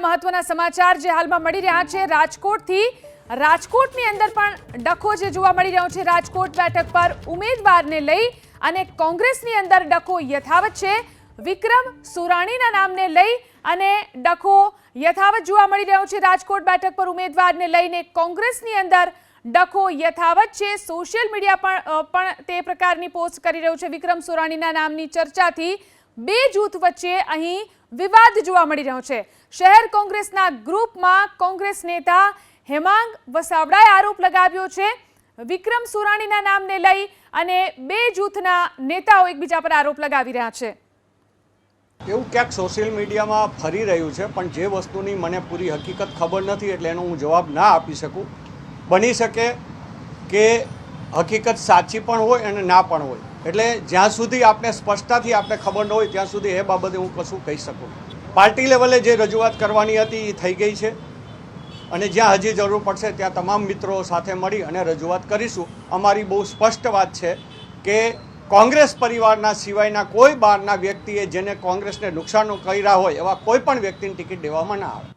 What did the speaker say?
મહત્વના સમાચાર જે હાલમાં મળી રહ્યા છે રાજકોટની અંદર પણ ડખો જે જોવા મળી રહ્યો છે। રાજકોટ બેઠક પર ઉમેદવારને લઈ અને કોંગ્રેસની અંદર ડખો યથાવત છે। વિક્રમ સુરાણીના નામને લઈ અને ડખો યથાવત જોવા મળી રહ્યો છે। રાજકોટ બેઠક પર ઉમેદવારને લઈને કોંગ્રેસની અંદર ડખો યથાવત છે। સોશિયલ મીડિયા પણ તે પ્રકારની પોસ્ટ કરી રહ્યું છે। વિક્રમ સુરાણીના નામની ચર્ચાથી બે જૂથ વચ્ચે અહીં વિવાદ જોવા મળી રહ્યો છે। શહેર કોંગ્રેસના ગ્રુપમાં કોંગ્રેસ નેતા હેમાંગ વસાવડાએ આરોપ લગાવ્યો છે વિક્રમ સુરાણીના નામને લઈ અને બે જૂથના નેતાઓ એકબીજા પર આરોપ લગાવી રહ્યા છે। એવું ક્યાંક સોશિયલ મીડિયામાં ફરી રહ્યું છે, પણ જે વસ્તુની મને પૂરી હકીકત ખબર નથી એટલે એનો હું જવાબ ના આપી શકું। બની શકે કે હકીકત સાચી પણ હોય અને ના પણ હોય, એટલે જ્યાં સુધી આપણે સ્પષ્ટતાથી આપણે ખબર ન હોય ત્યાં સુધી એ બાબતે હું કશું કહી શકું। પાર્ટી લેવલે જે રજૂઆત કરવાની હતી એ થઈ ગઈ છે અને જ્યાં હજી જરૂર પડશે ત્યાં તમામ મિત્રો સાથે મળી અને રજૂઆત કરીશું। અમારી બહુ સ્પષ્ટ વાત છે કે કોંગ્રેસ પરિવારના સિવાયના કોઈ બહારના વ્યક્તિએ જેને કોંગ્રેસને નુકસાન કર્યા હોય એવા કોઈ પણ વ્યક્તિની ટિકિટ દેવામાં ના આવે।